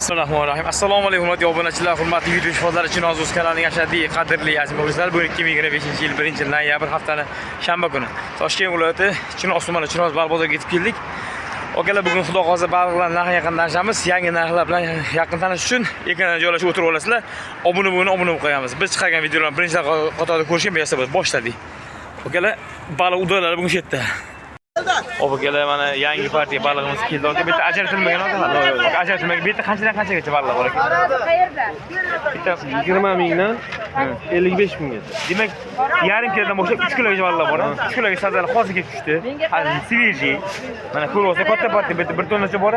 Bismillahirrahmanirrahim. Assalomu alaykum hurmatli obunachilar, hurmatli YouTube ishqibozlari, Chinoz kanalining ashaddiy qadrli aziz muxlislar. Bu 2025-yil 1-noyabr haftani shanba kuni Toshkent viloyati Chinoz tumani Chinoz baliq bozoriga yetib keldik. Akalar, bugun xudo xohlasa baliqlar narxi yaqindan tanishamiz. Yangi narxlar bilan yaqin tanish uchun ekranga joylashib o'tirib olasizlar. Obuna bo'lib qo'yamiz. Biz chiqargan videolarni birinchi qatorda ko'rishga bersa biz boshladik. Akalar, baliq udalari bugun shu yerda. Akalar, mana yangi partiya balig'imiz keldi. Bitta ajratilmagan odam. Ajratilmagan. Bitta qanchadan qanchagacha baliq bor ekan? Qayerda? Bitta 20 mingdan 55 minggacha. Demak, yarim kilodan boshlab 3 kilogacha baliqlar bor. 3 kiloga sazali hozirga tushdi. Hali sveji. Mana ko'ryapsiz, katta partiya bitta 1 tonnacha bor.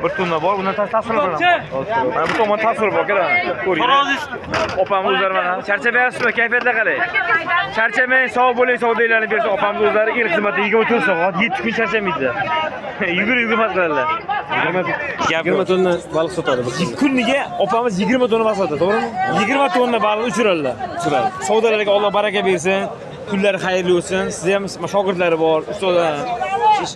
1 tonna bor. Undan tasvir bilan. Mana bu tomon tasvir bor, akalar. Ko'ring. Opamiz o'zlari mana charchamayapsizmi? Kayfiyatlar qalay? Charchamang, sog' bo'ling, savdolarni bersa opamiz o'zlari el xizmati 24 soat 7 kun charchamaydi. Yugurib xizmat qiladilar. 20 tonna baliq sotadi bir kuniga opamiz 20 tonna baliq sotadi, to'g'rimi? 20 tonna baliq uchiradilar. Savdolarga Alloh baraka bersin. Kunlari xayrli bo'lsin. Sizga ham shogirdlari bor, ustozlar,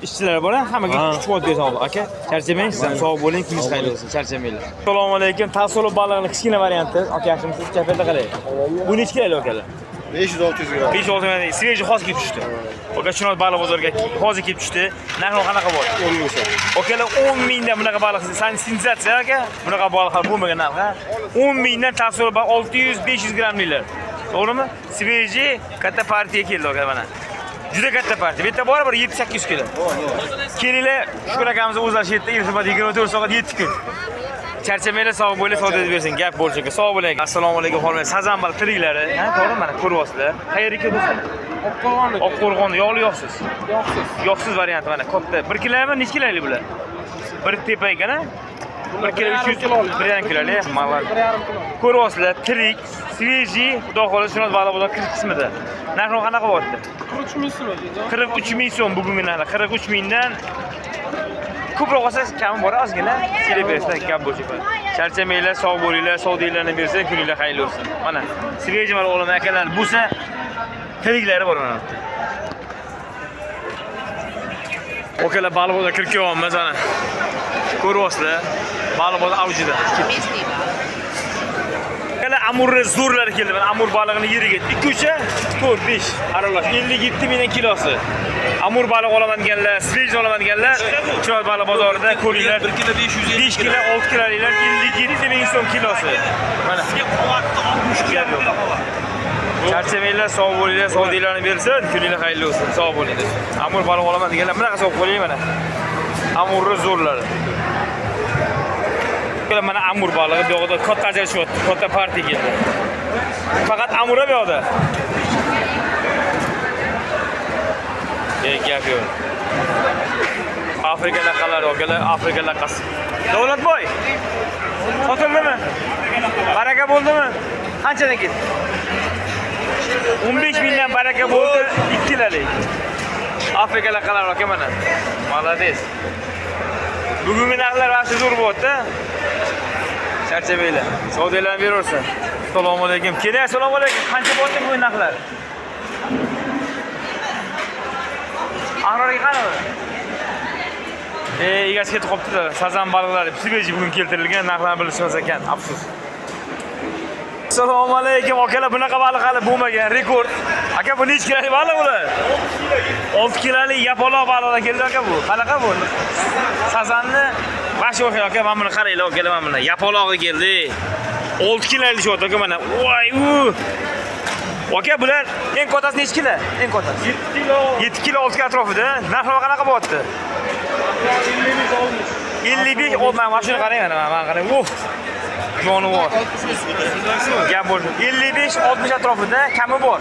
ishchilar bor, hammaga kuch-quvvat bersin Alloh. Aka, charchamang, siz ham sog' bo'ling, kuningiz xayrli bo'lsin, charchamanglar. Assalomu alaykum. Tasolo baliqning kichkina varianti. Aka, yaxshimisiz? Kayfiyatda qalay? Bu necha kilo akalar? 500-600 gram. 500 gram. Sveji hozir kelib tushdi. Aka, Chinoz baliq bozoriga hozir kelib tushdi. Narxi qanaqa bor? 10 ming so'm. Akalar, 10 mingdan bunaqa baliq sensatsiya aka. Bunaqa baliqlar bo'lmagan narx, ha. 10 mingdan tasavvur 600-500 gramliklar. To'g'rimi? Sveji katta partiya keldi aka mana. Juda katta partiya. Bitta bor 7-8 kilo. Kelinglar, Shukur akamiz o'zlari shu yerda iltimos 24 soat 7 kun. Charchamanglar, sog' bo'ling, savdo bersin, gap bo'lsin. Sog' bo'ling. Assalomu alaykum hurmatli sazan baliq tiriklari. Ha, to'g'rimi? Mana ko'ryapsizlar. Qayerga do'stlar? Oqqo'rg'on. Oqqo'rg'on, yog'li yoqsiz. Yoqsiz. Yoqsiz variant mana katta. 1 kilomi, necha kilolik bular? Bir tepa ekan-a? 1 kilo 300 kilolik, 1,5 kilolik. Mallar. 1,5 kilo. Ko'ryapsizlar, tirik, sveji, xudo xohlasa Chinoz baliq bozor kirish qismida. Narxi qanaqa bo'lyapti? 43 ming so'm. 43 ming so'm bugungi narx. 43 mingdan ko'proq olsa kami bor, ozgina. Kelib bersizlar, gap bo'lsa. Charchamanglar, sog' bo'linglar, savdolarni bersa, kuninglar xayrli bo'lsin. Mana sveji mana o'g'lim akalar bo'lsa, tiriklari bor mana. Okalar, baliq bozor kirib kelyapmiz mana. Ko'ryapsizlar, baliq bozor avjida. Amurni zo'rlari keldi. Mana amur balig'ini yeriga 2 ucha 4 5 aralash 57 mingdan kilosi. Amur baliq olaman deganlar, svej olaman deganlar, Chinoz baliq bozorida ko'ringlar. 1 kilo 5 kilo 6 kiloliklar 57 ming so'm kilosi. Mana gap yo'q. Charchamanglar, sog' bo'linglar, savdolarni bersin, kuninglar xayrli bo'lsin, sog' bo'linglar. Amur baliq olaman deganlar bunaqa sog' bo'ling mana. Amurni zo'rlari. Mana amur balig'i bu yoqda katta ajrashyapti, katta partiya keldi. Faqat amur bu yoqda. Gap yo'q. Afrika laqalari, okalar, Afrika laqasi. Davlatboy. Sotildimi? Baraka bo'ldimi? Qanchadan ketdi? 15 mingdan baraka bo'ldi, 2 kilolik. Afrika laqalari aka mana. Malades. Bugungi narxlar vaqti zo'r bo'lyapti. Charchamanglar, savdolarni beraversin. Assalomu alaykum. Keling, assalomu alaykum. Qancha bo'lyapti bu narxlar? Ahrorga qani? Egasi ketib qolibdi. Sazan baliqlari sveji bugun keltirilgan, narxlarni bilishmas ekan. Afsus. Assalomu alaykum. Akalar, bunaqa baliq hali bo'lmagan, rekord. Aka, bu necha kilolik baliq bular? 6 kilolik yapaloq baliqlar keldi aka bu. Qanaqa bu? Sazanni bashi o'xshaydi aka, mana buni qaranglar, akalar, mana buni yapalog'i keldi. 6 kilolik deyapti aka mana. Voy u. Aka, bular eng kattasi necha kilo? Eng kattasi 7 kilo. 7 kilo 6 kilo atrofida. Narxi qanaqa bo'lyapti? 55 olmay, mana shuni qarang mana qarang. Jonivor. Gap bo'ldi. 55-60 atrofida kami bor.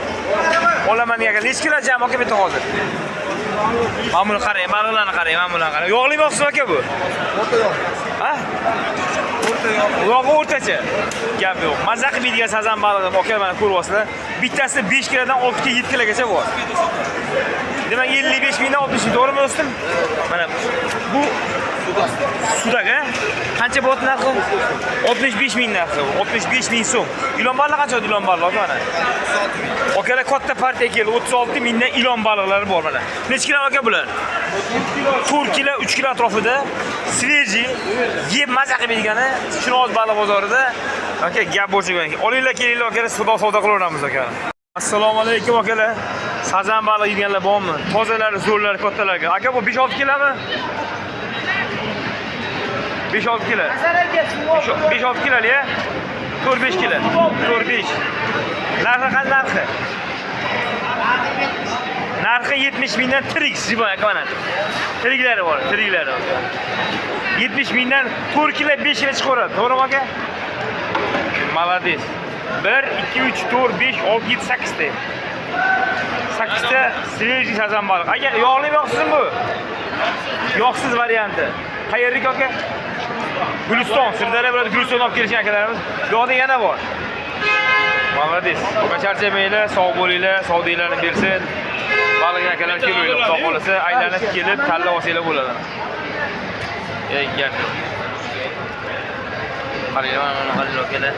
Olaman degan necha kilo jam aka bitta hozir? Mana buni qarang, baliqlarni qarang, mana buni qarang. Yog'li yo'qsiz aka bu? O'rta yo'q. Ha? O'rta yo'q. Yog'i o'rtacha. Gap yo'q. Mazza qilib yeydigan sazan balig'i aka mana ko'ryapsizlar. Bittasi 5 kilodan 6 ga 7 kilogacha bor. Demak 55 mingdan 60 ming, to'g'rimi do'stim? Mana bu sudaga qancha bo'lyapti narxi? 65 ming narxi. 65 ming so'm. Ilon baliq qancha ilon baliq mana? Okalar, katta partiya keldi. 36 mingdan ilon baliqlari bor mana. Necha kilo aka bular? 4 kilo, 3 kilo atrofida sveji, yeb maza qilib yegani Chinoz baliq bozorida. Aka, gap bo'lgan. Olinglar, kelinglar, aka, savdo qilaveramiz, aka. Assalomu alaykum, akalar. Sazan baliq yeganlar bormi? Tozalari, zo'rlari, kattalarga. Aka, bu 5-6 kilomi? 5-6 kilo. 5-6 kiloli, ya? 4-5 kilo. 4-5. Narxi qanday narxi? Narxi 70 mingdan tirik, Sibon aka mana. Tiriklari bor, tiriklari. 70 mingdan 4 kilo 5 kilo chiqaradi. To'g'rimi aka? Молодец. 1 2 3 4 5 6 7 8 ta. 8 ta sveji sazan baliq. Aka, yog'li yoqsizmi bu? Yoqsiz varianti. Qayerlik aka? Guliston, Sirdaryo viloyati Guliston olib kelishgan akalarimiz. Yo'qda yana bor. Молодец. Charchamaylar, sog' bo'linglar, savdinglarni bersin. Baliq akalar kelinglar, xudo xolasa aylanib kelib tanlab olsanglar bo'ladi. Ey gap. Qaranglar, mana akalar.